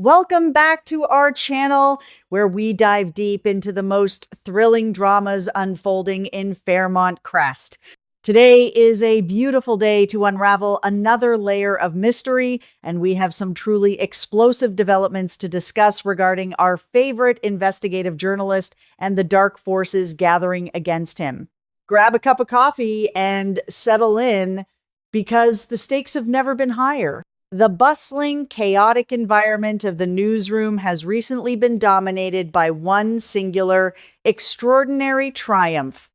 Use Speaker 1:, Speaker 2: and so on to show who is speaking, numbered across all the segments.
Speaker 1: Welcome back to our channel where we dive deep into the most thrilling dramas unfolding in Fairmont Crest. Today is a beautiful day to unravel another layer of mystery, and we have some truly explosive developments to discuss regarding our favorite investigative journalist and the dark forces gathering against him. Grab a cup of coffee and settle in because the stakes have never been higher. The bustling, chaotic environment of the newsroom has recently been dominated by one singular, extraordinary triumph.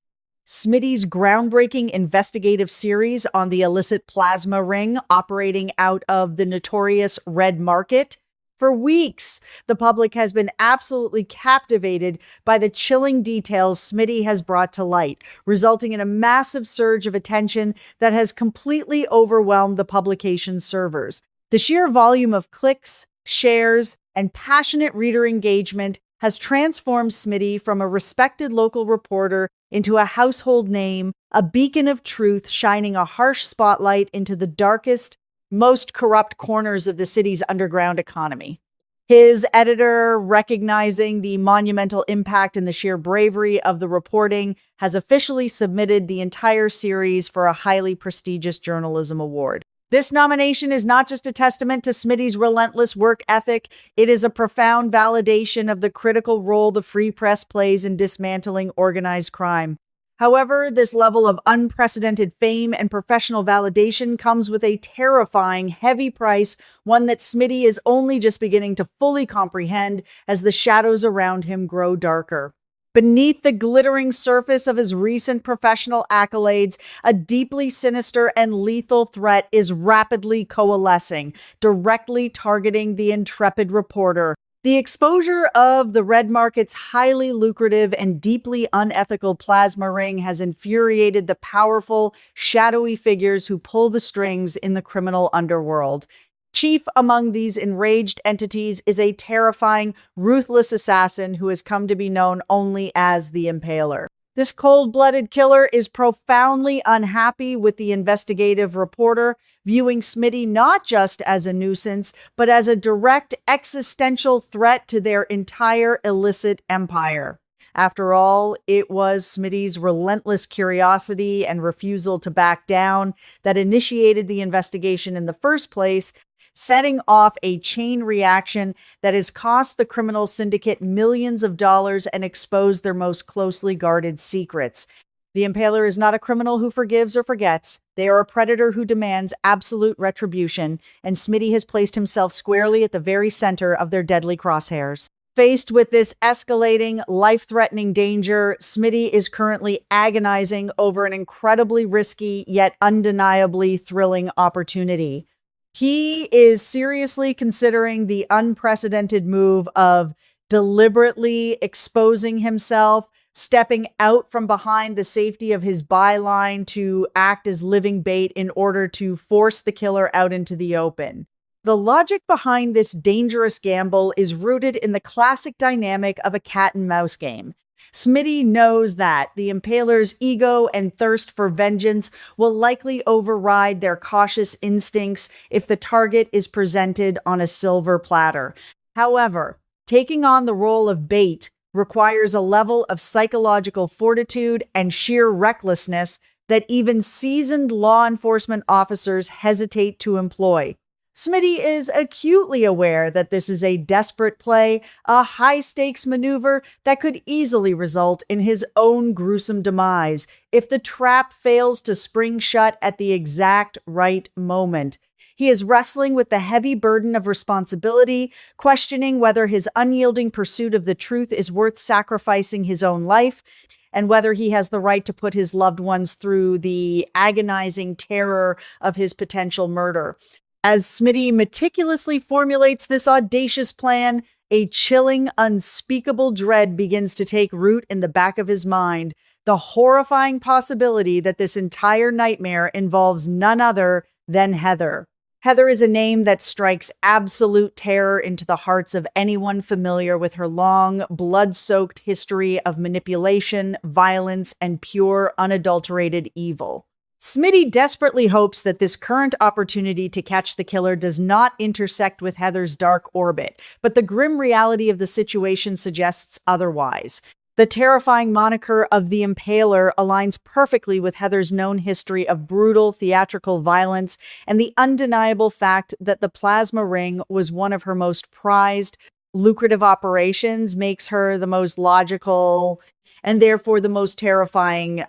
Speaker 1: Smitty's groundbreaking investigative series on the illicit plasma ring operating out of the notorious Red Market. For weeks, the public has been absolutely captivated by the chilling details Smitty has brought to light, resulting in a massive surge of attention that has completely overwhelmed the publication's servers. The sheer volume of clicks, shares, and passionate reader engagement has transformed Smitty from a respected local reporter into a household name, a beacon of truth shining a harsh spotlight into the darkest, most corrupt corners of the city's underground economy. His editor, recognizing the monumental impact and the sheer bravery of the reporting, has officially submitted the entire series for a highly prestigious journalism award. This nomination is not just a testament to Smitty's relentless work ethic, it is a profound validation of the critical role the free press plays in dismantling organized crime. However, this level of unprecedented fame and professional validation comes with a terrifying, heavy price, one that Smitty is only just beginning to fully comprehend as the shadows around him grow darker. Beneath the glittering surface of his recent professional accolades, a deeply sinister and lethal threat is rapidly coalescing, directly targeting the intrepid reporter. The exposure of the Red Market's highly lucrative and deeply unethical plasma ring has infuriated the powerful, shadowy figures who pull the strings in the criminal underworld. Chief among these enraged entities is a terrifying, ruthless assassin who has come to be known only as the Impaler. This cold-blooded killer is profoundly unhappy with the investigative reporter, viewing Smitty not just as a nuisance, but as a direct existential threat to their entire illicit empire. After all, it was Smitty's relentless curiosity and refusal to back down that initiated the investigation in the first place, setting off a chain reaction that has cost the criminal syndicate millions of dollars and exposed their most closely guarded secrets. The Impaler is not a criminal who forgives or forgets. They are a predator who demands absolute retribution, and Smitty has placed himself squarely at the very center of their deadly crosshairs. Faced with this escalating, life-threatening danger, Smitty is currently agonizing over an incredibly risky yet undeniably thrilling opportunity. He is seriously considering the unprecedented move of deliberately exposing himself, stepping out from behind the safety of his byline to act as living bait in order to force the killer out into the open. The logic behind this dangerous gamble is rooted in the classic dynamic of a cat and mouse game. Smitty knows that the Impaler's ego and thirst for vengeance will likely override their cautious instincts if the target is presented on a silver platter. However, taking on the role of bait requires a level of psychological fortitude and sheer recklessness that even seasoned law enforcement officers hesitate to employ. Smitty is acutely aware that this is a desperate play, a high-stakes maneuver that could easily result in his own gruesome demise if the trap fails to spring shut at the exact right moment. He is wrestling with the heavy burden of responsibility, questioning whether his unyielding pursuit of the truth is worth sacrificing his own life, and whether he has the right to put his loved ones through the agonizing terror of his potential murder. As Smitty meticulously formulates this audacious plan, a chilling, unspeakable dread begins to take root in the back of his mind, the horrifying possibility that this entire nightmare involves none other than Heather. Heather is a name that strikes absolute terror into the hearts of anyone familiar with her long, blood-soaked history of manipulation, violence, and pure, unadulterated evil. Smitty desperately hopes that this current opportunity to catch the killer does not intersect with Heather's dark orbit, but the grim reality of the situation suggests otherwise. The terrifying moniker of the Impaler aligns perfectly with Heather's known history of brutal theatrical violence and the undeniable fact that the plasma ring was one of her most prized, lucrative operations makes her the most logical and therefore the most terrifying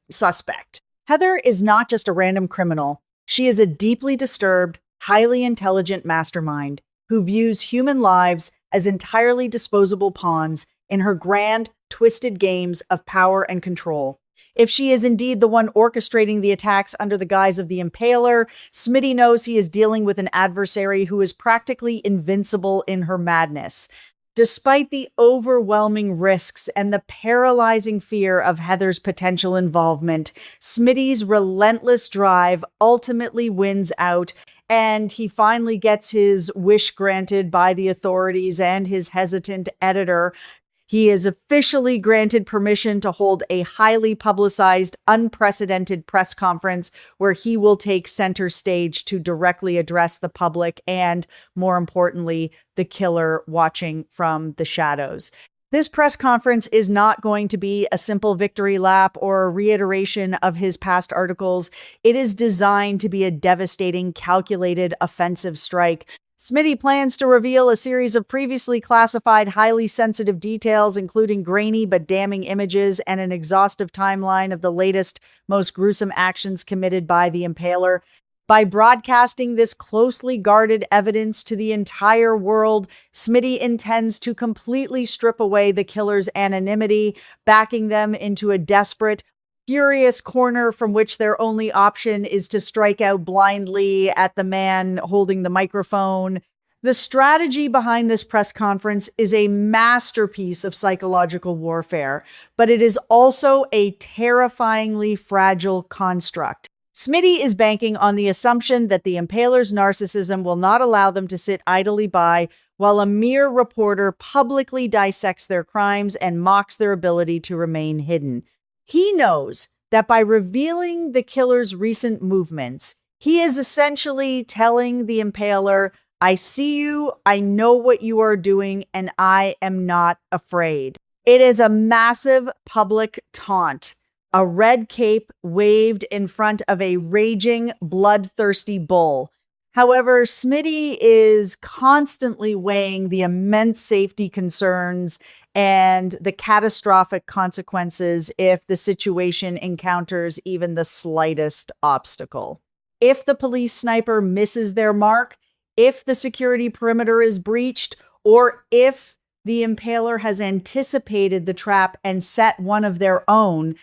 Speaker 1: suspect. Heather is not just a random criminal. She is a deeply disturbed, highly intelligent mastermind who views human lives as entirely disposable pawns in her grand, twisted games of power and control. If she is indeed the one orchestrating the attacks under the guise of the Impaler, Smitty knows he is dealing with an adversary who is practically invincible in her madness. Despite the overwhelming risks and the paralyzing fear of Heather's potential involvement, Smitty's relentless drive ultimately wins out, and he finally gets his wish granted by the authorities and his hesitant editor. He is officially granted permission to hold a highly publicized, unprecedented press conference where he will take center stage to directly address the public and, more importantly, the killer watching from the shadows. This press conference is not going to be a simple victory lap or a reiteration of his past articles. It is designed to be a devastating, calculated, offensive strike. Smitty plans to reveal a series of previously classified, highly sensitive details, including grainy but damning images and an exhaustive timeline of the latest, most gruesome actions committed by the Impaler. By broadcasting this closely guarded evidence to the entire world, Smitty intends to completely strip away the killer's anonymity, backing them into a desperate, furious corner from which their only option is to strike out blindly at the man holding the microphone. The strategy behind this press conference is a masterpiece of psychological warfare, but it is also a terrifyingly fragile construct. Smitty is banking on the assumption that the Impaler's narcissism will not allow them to sit idly by while a mere reporter publicly dissects their crimes and mocks their ability to remain hidden. He knows that by revealing the killer's recent movements, he is essentially telling the Impaler, I see you, I know what you are doing, and I am not afraid. It is a massive public taunt, a red cape waved in front of a raging, bloodthirsty bull. However, Smitty is constantly weighing the immense safety concerns and the catastrophic consequences if the situation encounters even the slightest obstacle. If the police sniper misses their mark, if the security perimeter is breached, or if the Impaler has anticipated the trap and set one of their own,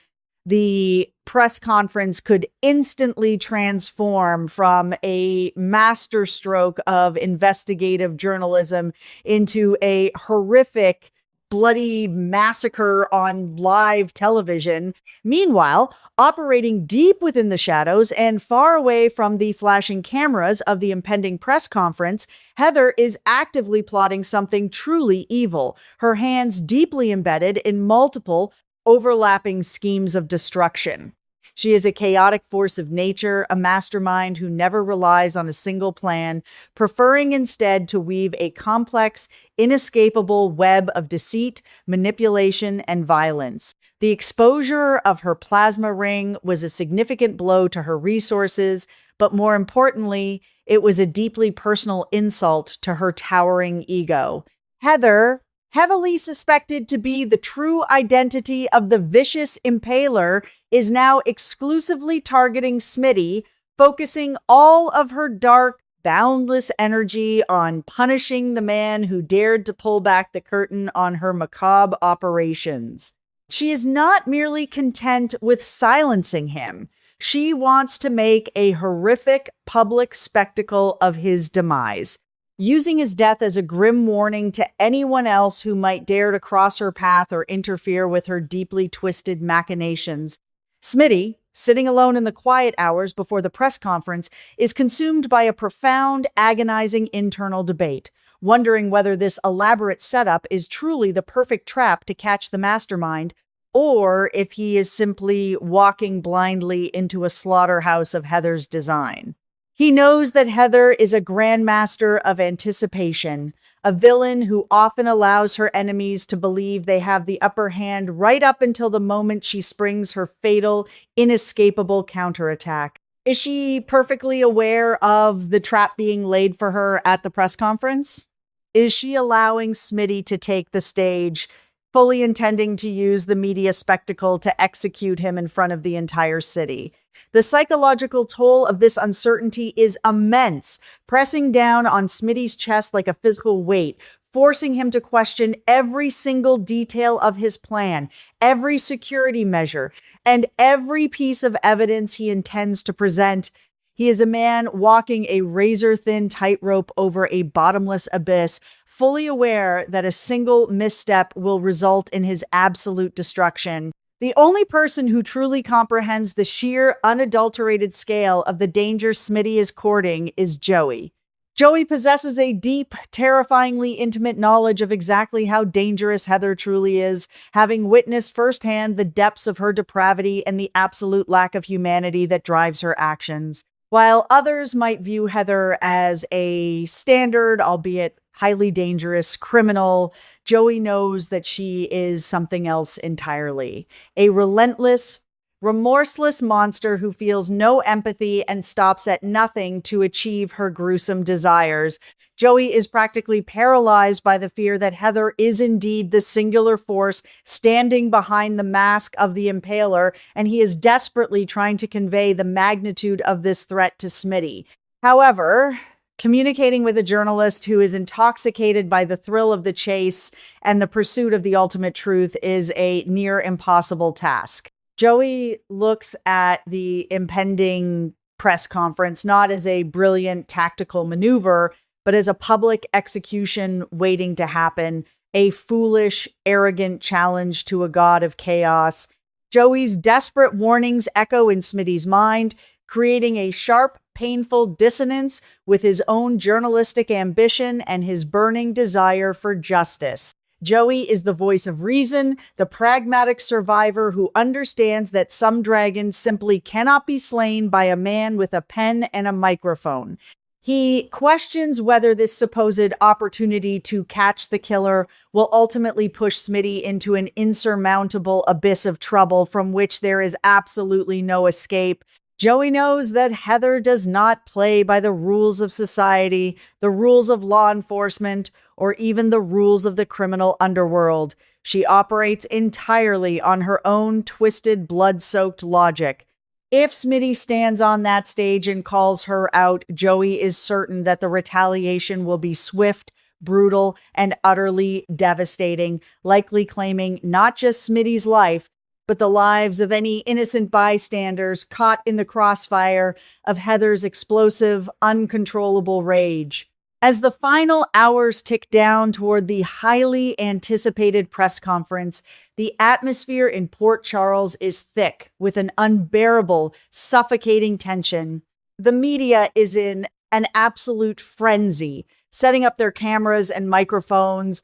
Speaker 1: the press conference could instantly transform from a masterstroke of investigative journalism into a horrific, bloody massacre on live television. Meanwhile, operating deep within the shadows and far away from the flashing cameras of the impending press conference, Heather is actively plotting something truly evil, her hands deeply embedded in multiple overlapping schemes of destruction. She is a chaotic force of nature, a mastermind who never relies on a single plan, preferring instead to weave a complex, inescapable web of deceit, manipulation, and violence. The exposure of her plasma ring was a significant blow to her resources, but more importantly, it was a deeply personal insult to her towering ego. Heather, heavily suspected to be the true identity of the vicious Impaler, is now exclusively targeting Smitty, focusing all of her dark, boundless energy on punishing the man who dared to pull back the curtain on her macabre operations. She is not merely content with silencing him. She wants to make a horrific public spectacle of his demise, using his death as a grim warning to anyone else who might dare to cross her path or interfere with her deeply twisted machinations. Smitty, sitting alone in the quiet hours before the press conference, is consumed by a profound, agonizing internal debate, wondering whether this elaborate setup is truly the perfect trap to catch the mastermind, or if he is simply walking blindly into a slaughterhouse of Heather's design. He knows that Heather is a grandmaster of anticipation, a villain who often allows her enemies to believe they have the upper hand right up until the moment she springs her fatal, inescapable counterattack. Is she perfectly aware of the trap being laid for her at the press conference? Is she allowing Smitty to take the stage, fully intending to use the media spectacle to execute him in front of the entire city? The psychological toll of this uncertainty is immense, pressing down on Smitty's chest like a physical weight, forcing him to question every single detail of his plan, every security measure, and every piece of evidence he intends to present. He is a man walking a razor-thin tightrope over a bottomless abyss, fully aware that a single misstep will result in his absolute destruction. The only person who truly comprehends the sheer, unadulterated scale of the danger Smitty is courting is Joey. Joey possesses a deep, terrifyingly intimate knowledge of exactly how dangerous Heather truly is, having witnessed firsthand the depths of her depravity and the absolute lack of humanity that drives her actions. While others might view Heather as a standard, albeit highly dangerous criminal, Joey knows that she is something else entirely. A relentless, remorseless monster who feels no empathy and stops at nothing to achieve her gruesome desires. Joey is practically paralyzed by the fear that Heather is indeed the singular force standing behind the mask of the Impaler, and he is desperately trying to convey the magnitude of this threat to Smitty. However, communicating with a journalist who is intoxicated by the thrill of the chase and the pursuit of the ultimate truth is a near impossible task. Joey looks at the impending press conference not as a brilliant tactical maneuver, but as a public execution waiting to happen, a foolish, arrogant challenge to a god of chaos. Joey's desperate warnings echo in Smitty's mind, creating a sharp, painful dissonance with his own journalistic ambition and his burning desire for justice. Joey is the voice of reason, the pragmatic survivor who understands that some dragons simply cannot be slain by a man with a pen and a microphone. He questions whether this supposed opportunity to catch the killer will ultimately push Smitty into an insurmountable abyss of trouble from which there is absolutely no escape. Joey knows that Heather does not play by the rules of society, the rules of law enforcement, or even the rules of the criminal underworld. She operates entirely on her own twisted, blood-soaked logic. If Smitty stands on that stage and calls her out, Joey is certain that the retaliation will be swift, brutal, and utterly devastating, likely claiming not just Smitty's life, but the lives of any innocent bystanders caught in the crossfire of Heather's explosive, uncontrollable rage. As the final hours tick down toward the highly anticipated press conference, the atmosphere in Port Charles is thick with an unbearable, suffocating tension. The media is in an absolute frenzy, setting up their cameras and microphones,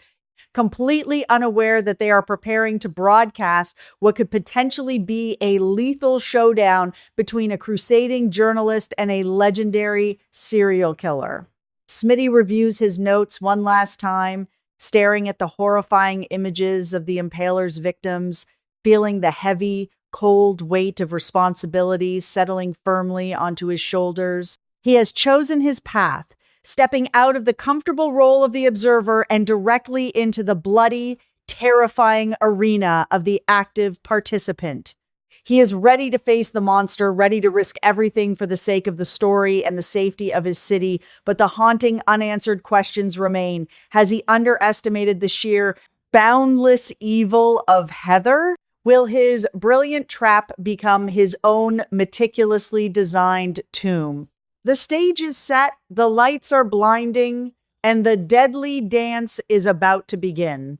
Speaker 1: completely unaware that they are preparing to broadcast what could potentially be a lethal showdown between a crusading journalist and a legendary serial killer. Smitty reviews his notes one last time, staring at the horrifying images of the Impaler's victims, feeling the heavy, cold weight of responsibility settling firmly onto his shoulders. He has chosen his path, stepping out of the comfortable role of the observer and directly into the bloody, terrifying arena of the active participant. He is ready to face the monster, ready to risk everything for the sake of the story and the safety of his city, but the haunting, unanswered questions remain. Has he underestimated the sheer, boundless evil of Heather? Will his brilliant trap become his own meticulously designed tomb? The stage is set, the lights are blinding, and the deadly dance is about to begin.